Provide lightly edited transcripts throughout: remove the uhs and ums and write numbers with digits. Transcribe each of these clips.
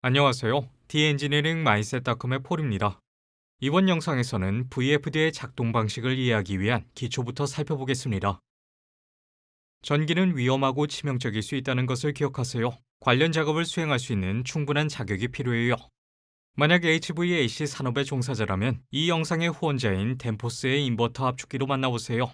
안녕하세요. 디엔지니어링 마인셋닷컴의 폴입니다. 이번 영상에서는 VFD의 작동 방식을 이해하기 위한 기초부터 살펴보겠습니다. 전기는 위험하고 치명적일 수 있다는 것을 기억하세요. 관련 작업을 수행할 수 있는 충분한 자격이 필요해요. 만약 HVAC 산업의 종사자라면 이 영상의 후원자인 덴포스의 인버터 압축기로 만나보세요.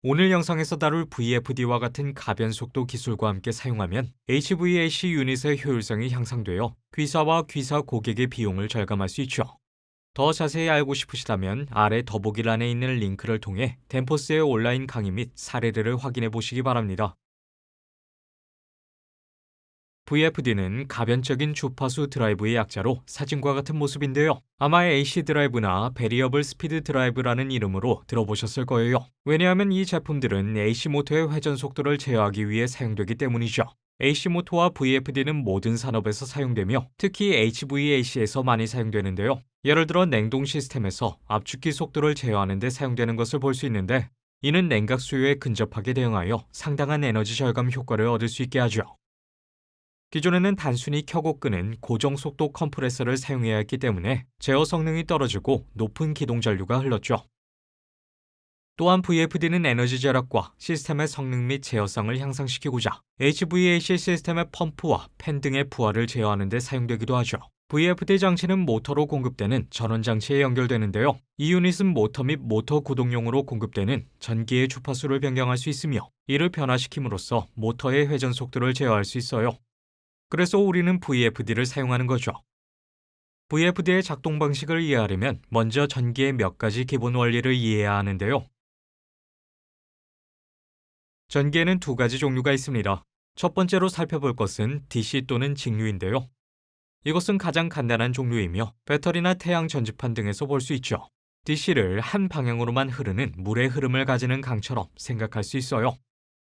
오늘 영상에서 다룰 VFD와 같은 가변속도 기술과 함께 사용하면 HVAC 유닛의 효율성이 향상되어 귀사와 귀사 고객의 비용을 절감할 수 있죠. 더 자세히 알고 싶으시다면 아래 더보기란에 있는 링크를 통해 덴포스의 온라인 강의 및 사례들을 확인해 보시기 바랍니다. VFD는 가변적인 주파수 드라이브의 약자로 사진과 같은 모습인데요. 아마 AC 드라이브나 베리어블 스피드 드라이브라는 이름으로 들어보셨을 거예요. 왜냐하면 이 제품들은 AC 모터의 회전 속도를 제어하기 위해 사용되기 때문이죠. AC 모터와 VFD는 모든 산업에서 사용되며 특히 HVAC에서 많이 사용되는데요. 예를 들어 냉동 시스템에서 압축기 속도를 제어하는 데 사용되는 것을 볼 수 있는데 이는 냉각 수요에 근접하게 대응하여 상당한 에너지 절감 효과를 얻을 수 있게 하죠. 기존에는 단순히 켜고 끄는 고정속도 컴프레서를 사용해야 했기 때문에 제어 성능이 떨어지고 높은 기동 전류가 흘렀죠. 또한 VFD는 에너지 절약과 시스템의 성능 및 제어성을 향상시키고자 HVAC 시스템의 펌프와 팬 등의 부하를 제어하는 데 사용되기도 하죠. VFD 장치는 모터로 공급되는 전원 장치에 연결되는데요. 이 유닛은 모터 및 모터 구동용으로 공급되는 전기의 주파수를 변경할 수 있으며 이를 변화시킴으로써 모터의 회전 속도를 제어할 수 있어요. 그래서 우리는 VFD를 사용하는 거죠. VFD의 작동 방식을 이해하려면 먼저 전기의 몇 가지 기본 원리를 이해해야 하는데요. 전기에는 두 가지 종류가 있습니다. 첫 번째로 살펴볼 것은 DC 또는 직류인데요. 이것은 가장 간단한 종류이며 배터리나 태양 전지판 등에서 볼 수 있죠. DC를 한 방향으로만 흐르는 물의 흐름을 가지는 강처럼 생각할 수 있어요.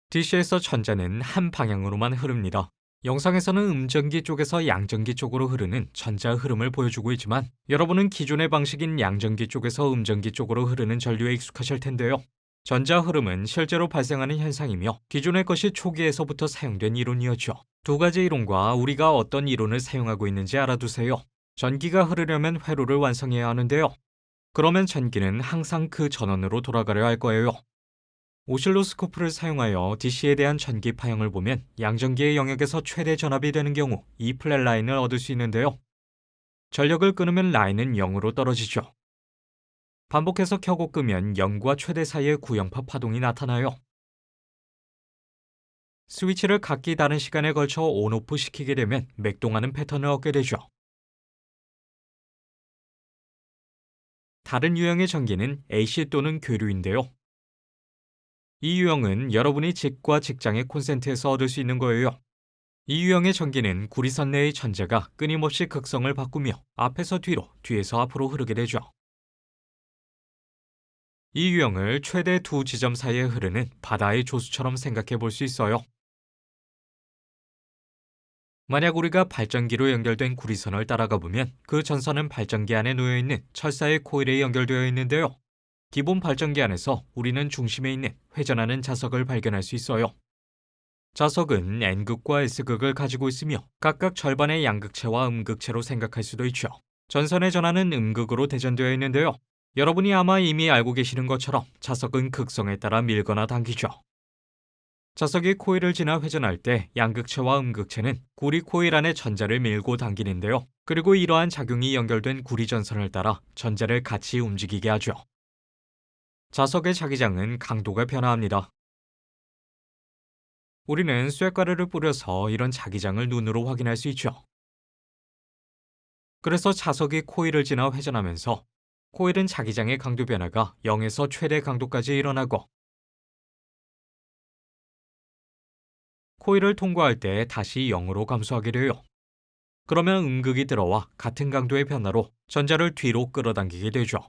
DC에서 전자는 한 방향으로만 흐릅니다. 영상에서는 음전기 쪽에서 양전기 쪽으로 흐르는 전자 흐름을 보여주고 있지만 여러분은 기존의 방식인 양전기 쪽에서 음전기 쪽으로 흐르는 전류에 익숙하실 텐데요. 전자 흐름은 실제로 발생하는 현상이며 기존의 것이 초기에서부터 사용된 이론이었죠. 두 가지 이론과 우리가 어떤 이론을 사용하고 있는지 알아두세요. 전기가 흐르려면 회로를 완성해야 하는데요. 그러면 전기는 항상 그 전원으로 돌아가려 할 거예요. 오실로스코프를 사용하여 DC에 대한 전기 파형을 보면 양전기의 영역에서 최대 전압이 되는 경우 이 플랫 라인을 얻을 수 있는데요. 전력을 끊으면 라인은 0으로 떨어지죠. 반복해서 켜고 끄면 0과 최대 사이의 구형파 파동이 나타나요. 스위치를 각기 다른 시간에 걸쳐 온오프 시키게 되면 맥동하는 패턴을 얻게 되죠. 다른 유형의 전기는 AC 또는 교류인데요. 이 유형은 여러분이 집과 직장의 콘센트에서 얻을 수 있는 거예요. 이 유형의 전기는 구리선 내의 전자가 끊임없이 극성을 바꾸며 앞에서 뒤로, 뒤에서 앞으로 흐르게 되죠. 이 유형을 최대 두 지점 사이에 흐르는 바다의 조수처럼 생각해 볼 수 있어요. 만약 우리가 발전기로 연결된 구리선을 따라가 보면 그 전선은 발전기 안에 놓여 있는 철사의 코일에 연결되어 있는데요. 기본 발전기 안에서 우리는 중심에 있는 회전하는 자석을 발견할 수 있어요. 자석은 N극과 S극을 가지고 있으며 각각 절반의 양극체와 음극체로 생각할 수도 있죠. 전선의 전하는 음극으로 대전되어 있는데요. 여러분이 아마 이미 알고 계시는 것처럼 자석은 극성에 따라 밀거나 당기죠. 자석이 코일을 지나 회전할 때 양극체와 음극체는 구리 코일 안에 전자를 밀고 당기는데요. 그리고 이러한 작용이 연결된 구리 전선을 따라 전자를 같이 움직이게 하죠. 자석의 자기장은 강도가 변화합니다. 우리는 쇳가루를 뿌려서 이런 자기장을 눈으로 확인할 수 있죠. 그래서 자석이 코일을 지나 회전하면서 코일은 자기장의 강도 변화가 0에서 최대 강도까지 일어나고 코일을 통과할 때 다시 0으로 감소하게 돼요. 그러면 음극이 들어와 같은 강도의 변화로 전자를 뒤로 끌어당기게 되죠.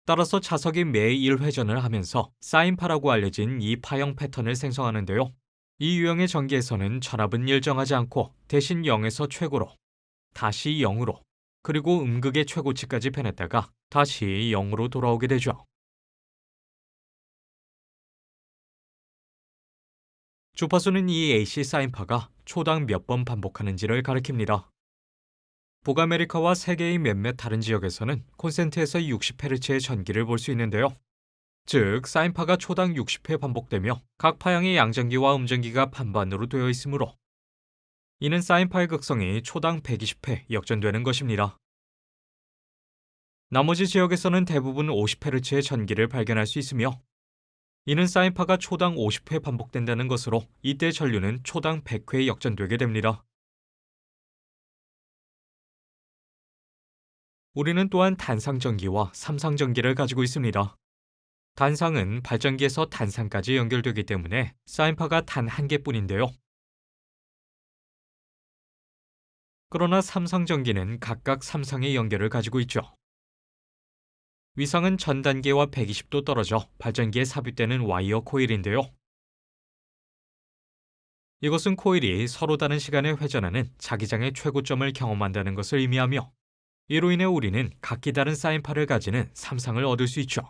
따라서 자석이 매 1회전을 하면서 사인파라고 알려진 이 파형 패턴을 생성하는데요. 이 유형의 전기에서는 전압은 일정하지 않고 대신 0에서 최고로, 다시 0으로, 그리고 음극의 최고치까지 변했다가 다시 0으로 돌아오게 되죠. 주파수는 이 AC 사인파가 초당 몇 번 반복하는지를 가리킵니다. 북아메리카와 세계의 몇몇 다른 지역에서는 콘센트에서 60Hz의 전기를 볼 수 있는데요. 즉, 사인파가 초당 60회 반복되며 각 파형의 양전기와 음전기가 반반으로 되어 있으므로 이는 사인파의 극성이 초당 120회 역전되는 것입니다. 나머지 지역에서는 대부분 50Hz의 전기를 발견할 수 있으며 이는 사인파가 초당 50회 반복된다는 것으로 이때 전류는 초당 100회 역전되게 됩니다. 우리는 또한 단상전기와 삼상전기를 가지고 있습니다. 단상은 발전기에서 단상까지 연결되기 때문에 사인파가 단 한 개뿐인데요. 그러나 삼상전기는 각각 3상의 연결을 가지고 있죠. 위상은 전 단계와 120도 떨어져 발전기에 삽입되는 와이어 코일인데요. 이것은 코일이 서로 다른 시간에 회전하는 자기장의 최고점을 경험한다는 것을 의미하며 이로 인해 우리는 각기 다른 사인파를 가지는 3상을 얻을 수 있죠.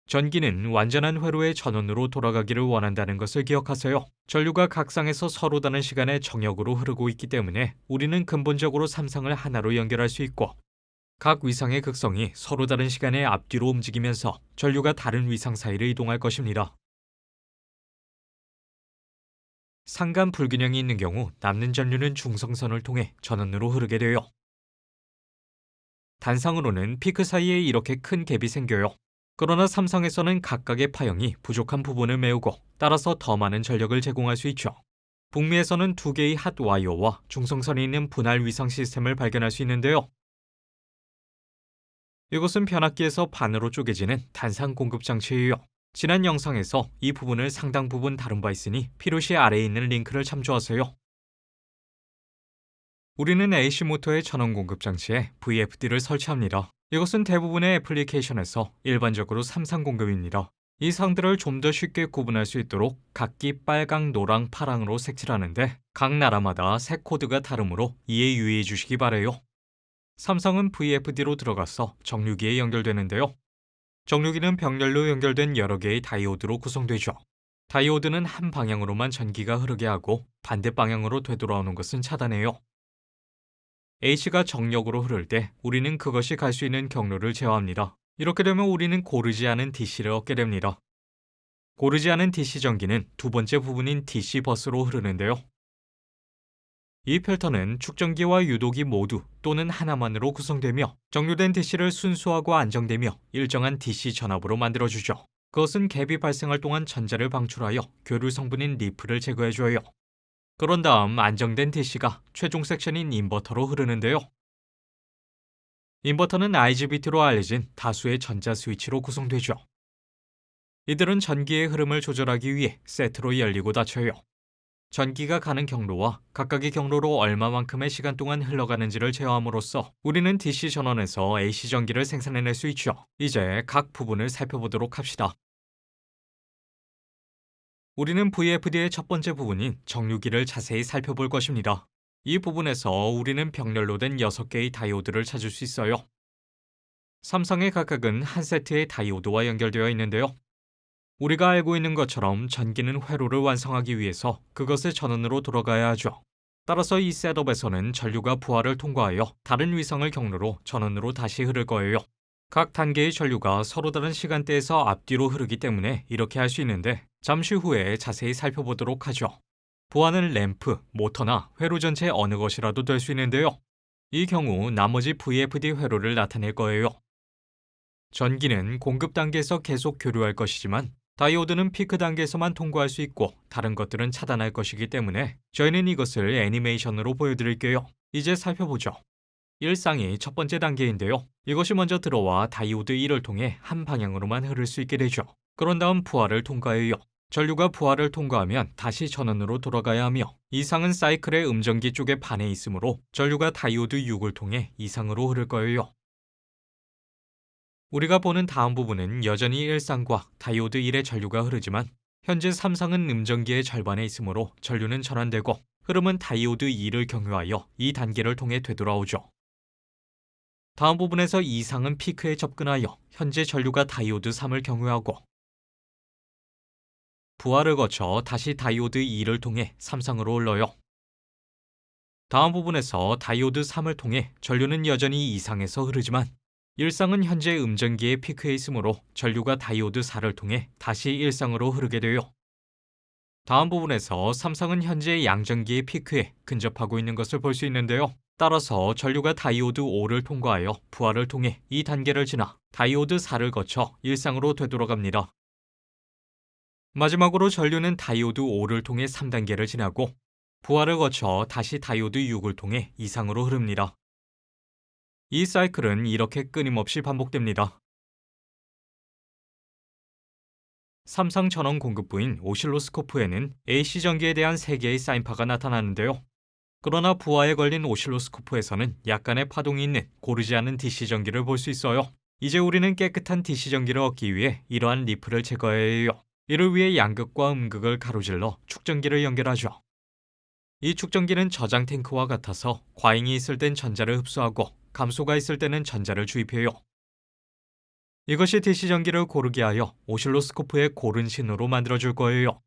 전기는 완전한 회로의 전원으로 돌아가기를 원한다는 것을 기억하세요. 전류가 각 상에서 서로 다른 시간에 정역으로 흐르고 있기 때문에 우리는 근본적으로 3상을 하나로 연결할 수 있고 각 위상의 극성이 서로 다른 시간에 앞뒤로 움직이면서 전류가 다른 위상 사이를 이동할 것입니다. 상간 불균형이 있는 경우 남는 전류는 중성선을 통해 전원으로 흐르게 돼요. 단상으로는 피크 사이에 이렇게 큰 갭이 생겨요. 그러나 삼상에서는 각각의 파형이 부족한 부분을 메우고 따라서 더 많은 전력을 제공할 수 있죠. 북미에서는 두 개의 핫 와이어와 중성선이 있는 분할 위상 시스템을 발견할 수 있는데요. 이것은 변압기에서 반으로 쪼개지는 단상 공급 장치예요. 지난 영상에서 이 부분을 상당 부분 다룬 바 있으니 필요시 아래에 있는 링크를 참조하세요. 우리는 AC 모터의 전원 공급 장치에 VFD를 설치합니다. 이것은 대부분의 애플리케이션에서 일반적으로 3상 공급입니다. 이 상들을 좀 더 쉽게 구분할 수 있도록 각기 빨강, 노랑, 파랑으로 색칠하는데 각 나라마다 색 코드가 다르므로 이에 유의해 주시기 바래요. 삼성은 VFD로 들어가서 정류기에 연결되는데요. 정류기는 병렬로 연결된 여러 개의 다이오드로 구성되죠. 다이오드는 한 방향으로만 전기가 흐르게 하고 반대 방향으로 되돌아오는 것은 차단해요. H가 정력으로 흐를 때 우리는 그것이 갈 수 있는 경로를 제어합니다. 이렇게 되면 우리는 고르지 않은 DC를 얻게 됩니다. 고르지 않은 DC 전기는 두 번째 부분인 DC 버스로 흐르는데요. 이 필터는 축전기와 유도기 모두 또는 하나만으로 구성되며 정류된 DC를 순수하고 안정되며 일정한 DC 전압으로 만들어주죠. 그것은 갭이 발생할 동안 전자를 방출하여 교류 성분인 리프를 제거해줘요. 그런 다음 안정된 DC가 최종 섹션인 인버터로 흐르는데요. 인버터는 IGBT로 알려진 다수의 전자 스위치로 구성되죠. 이들은 전기의 흐름을 조절하기 위해 세트로 열리고 닫혀요. 전기가 가는 경로와 각각의 경로로 얼마만큼의 시간 동안 흘러가는지를 제어함으로써 우리는 DC 전원에서 AC 전기를 생산해낼 수 있죠. 이제 각 부분을 살펴보도록 합시다. 우리는 VFD의 첫 번째 부분인 정류기를 자세히 살펴볼 것입니다. 이 부분에서 우리는 병렬로 된 6개의 다이오드를 찾을 수 있어요. 삼상의 각각은 한 세트의 다이오드와 연결되어 있는데요. 우리가 알고 있는 것처럼 전기는 회로를 완성하기 위해서 그것의 전원으로 돌아가야 하죠. 따라서 이 셋업에서는 전류가 부하를 통과하여 다른 위상을 경로로 전원으로 다시 흐를 거예요. 각 단계의 전류가 서로 다른 시간대에서 앞뒤로 흐르기 때문에 이렇게 할 수 있는데 잠시 후에 자세히 살펴보도록 하죠. 부하는 램프, 모터나 회로 전체 어느 것이라도 될 수 있는데요. 이 경우 나머지 VFD 회로를 나타낼 거예요. 전기는 공급 단계에서 계속 교류할 것이지만 다이오드는 피크 단계에서만 통과할 수 있고 다른 것들은 차단할 것이기 때문에 저희는 이것을 애니메이션으로 보여드릴게요. 이제 살펴보죠. 1상이 첫 번째 단계인데요. 이것이 먼저 들어와 다이오드 1을 통해 한 방향으로만 흐를 수 있게 되죠. 그런 다음 부하를 통과해요. 전류가 부하를 통과하면 다시 전원으로 돌아가야 하며 2상은 사이클의 음전기 쪽에 반해 있으므로 전류가 다이오드 6을 통해 2상으로 흐를 거예요. 우리가 보는 다음 부분은 여전히 1상과 다이오드 1의 전류가 흐르지만 현재 3상은 음전기의 절반에 있으므로 전류는 전환되고 흐름은 다이오드 2를 경유하여 이 단계를 통해 되돌아오죠. 다음 부분에서 2상은 피크에 접근하여 현재 전류가 다이오드 3을 경유하고 부하를 거쳐 다시 다이오드 2를 통해 삼상으로 흘러요. 다음 부분에서 다이오드 3을 통해 전류는 여전히 2상에서 흐르지만 1상은 현재 음전기의 피크에 있으므로 전류가 다이오드 4를 통해 다시 1상으로 흐르게 돼요. 다음 부분에서 3상은 현재 양전기의 피크에 근접하고 있는 것을 볼 수 있는데요. 따라서 전류가 다이오드 5를 통과하여 부하를 통해 이 단계를 지나 다이오드 4를 거쳐 1상으로 되돌아갑니다. 마지막으로 전류는 다이오드 5를 통해 3단계를 지나고 부하를 거쳐 다시 다이오드 6을 통해 2상으로 흐릅니다. 이 사이클은 이렇게 끊임없이 반복됩니다. 삼상 전원 공급부인 오실로스코프에는 AC 전기에 대한 3개의 사인파가 나타나는데요. 그러나 부하에 걸린 오실로스코프에서는 약간의 파동이 있는 고르지 않은 DC 전기를 볼 수 있어요. 이제 우리는 깨끗한 DC 전기를 얻기 위해 이러한 리플을 제거해야 해요. 이를 위해 양극과 음극을 가로질러 축전기를 연결하죠. 이 축전기는 저장 탱크와 같아서 과잉이 있을 땐 전자를 흡수하고 감소가 있을 때는 전자를 주입해요. 이것이 DC 전기를 고르게 하여 오실로스코프의 고른 신호로 만들어줄 거예요.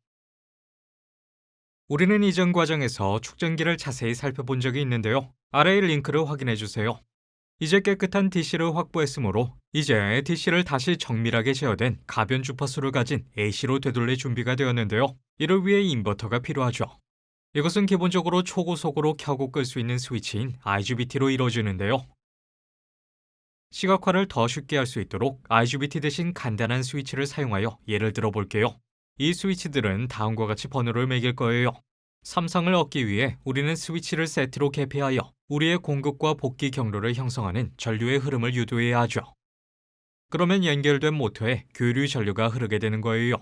우리는 이전 과정에서 축전기를 자세히 살펴본 적이 있는데요. 아래의 링크를 확인해 주세요. 이제 깨끗한 DC를 확보했으므로 이제 DC를 다시 정밀하게 제어된 가변 주파수를 가진 AC로 되돌릴 준비가 되었는데요. 이를 위해 인버터가 필요하죠. 이것은 기본적으로 초고속으로 켜고 끌 수 있는 스위치인 IGBT로 이루어지는데요. 시각화를 더 쉽게 할 수 있도록 IGBT 대신 간단한 스위치를 사용하여 예를 들어 볼게요. 이 스위치들은 다음과 같이 번호를 매길 거예요. 삼상을 얻기 위해 우리는 스위치를 세트로 개폐하여 우리의 공급과 복귀 경로를 형성하는 전류의 흐름을 유도해야 하죠. 그러면 연결된 모터에 교류 전류가 흐르게 되는 거예요.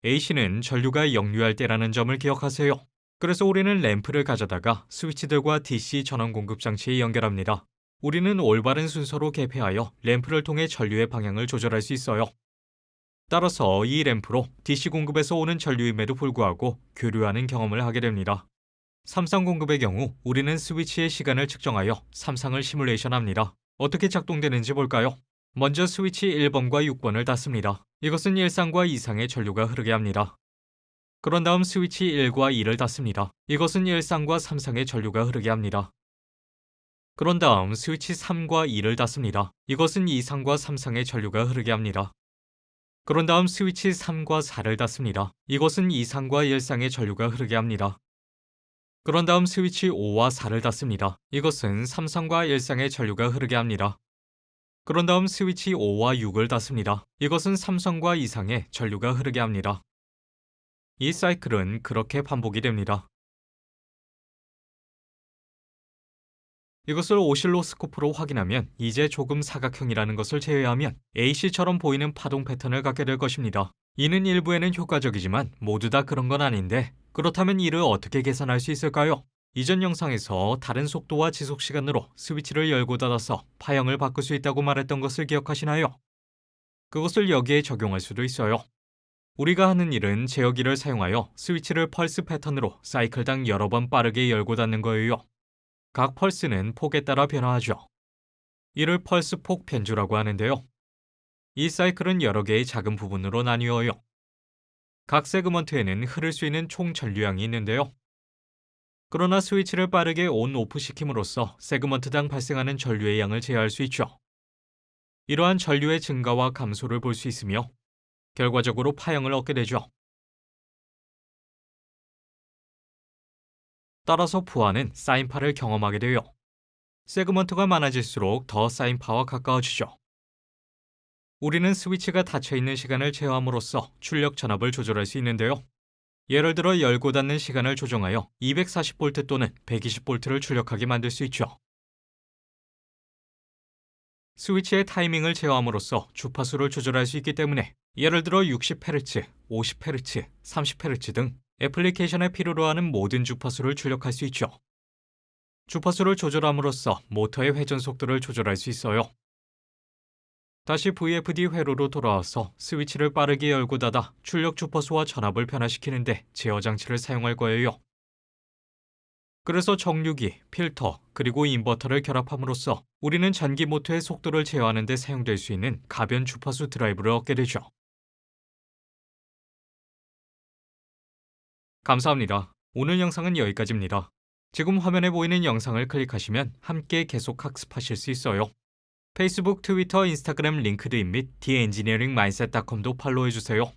AC는 전류가 역류할 때라는 점을 기억하세요. 그래서 우리는 램프를 가져다가 스위치들과 DC 전원 공급 장치에 연결합니다. 우리는 올바른 순서로 개폐하여 램프를 통해 전류의 방향을 조절할 수 있어요. 따라서 이 램프로 DC 공급에서 오는 전류임에도 불구하고 교류하는 경험을 하게 됩니다. 삼상 공급의 경우 우리는 스위치의 시간을 측정하여 삼상을 시뮬레이션합니다. 어떻게 작동되는지 볼까요? 먼저 스위치 1번과 6번을 닫습니다. 이것은 1상과 2상의 전류가 흐르게 합니다. 그런 다음 스위치 1과 2를 닫습니다. 이것은 1상과 3상의 전류가 흐르게 합니다. 그런 다음 스위치 3과 2를 닫습니다. 이것은 2상과 3상의 전류가 흐르게 합니다. 그런 다음 스위치 3과 4를 닫습니다. 이것은 2상과 1상의 전류가 흐르게 합니다. 그런 다음 스위치 5와 4를 닫습니다. 이것은 3상과 1상의 전류가 흐르게 합니다. 그런 다음 스위치 5와 6을 닫습니다. 이것은 3상과 2상의 전류가 흐르게 합니다. 이 사이클은 그렇게 반복이 됩니다. 이것을 오실로스코프로 확인하면 이제 조금 사각형이라는 것을 제외하면 AC처럼 보이는 파동 패턴을 갖게 될 것입니다. 이는 일부에는 효과적이지만 모두 다 그런 건 아닌데 그렇다면 이를 어떻게 계산할 수 있을까요? 이전 영상에서 다른 속도와 지속 시간으로 스위치를 열고 닫아서 파형을 바꿀 수 있다고 말했던 것을 기억하시나요? 그것을 여기에 적용할 수도 있어요. 우리가 하는 일은 제어기를 사용하여 스위치를 펄스 패턴으로 사이클당 여러 번 빠르게 열고 닫는 거예요. 각 펄스는 폭에 따라 변화하죠. 이를 펄스 폭 변주라고 하는데요. 이 사이클은 여러 개의 작은 부분으로 나뉘어요. 각 세그먼트에는 흐를 수 있는 총 전류량이 있는데요. 그러나 스위치를 빠르게 온/오프 시킴으로써 세그먼트당 발생하는 전류의 양을 제어할 수 있죠. 이러한 전류의 증가와 감소를 볼 수 있으며 결과적으로 파형을 얻게 되죠. 따라서 부하는 사인파를 경험하게 돼요. 세그먼트가 많아질수록 더 사인파와 가까워지죠. 우리는 스위치가 닫혀있는 시간을 제어함으로써 출력 전압을 조절할 수 있는데요. 예를 들어 열고 닫는 시간을 조정하여 240V 또는 120V를 출력하게 만들 수 있죠. 스위치의 타이밍을 제어함으로써 주파수를 조절할 수 있기 때문에 예를 들어 60Hz, 50Hz, 30Hz 등 애플리케이션에 필요로 하는 모든 주파수를 출력할 수 있죠. 주파수를 조절함으로써 모터의 회전 속도를 조절할 수 있어요. 다시 VFD 회로로 돌아와서 스위치를 빠르게 열고 닫아 출력 주파수와 전압을 변화시키는데 제어 장치를 사용할 거예요. 그래서 정류기, 필터, 그리고 인버터를 결합함으로써 우리는 전기 모터의 속도를 제어하는 데 사용될 수 있는 가변 주파수 드라이브를 얻게 되죠. 감사합니다. 오늘 영상은 여기까지입니다. 지금 화면에 보이는 영상을 클릭하시면 함께 계속 학습하실 수 있어요. 페이스북, 트위터, 인스타그램, 링크드인 및 theengineeringmindset.com도 팔로우해주세요.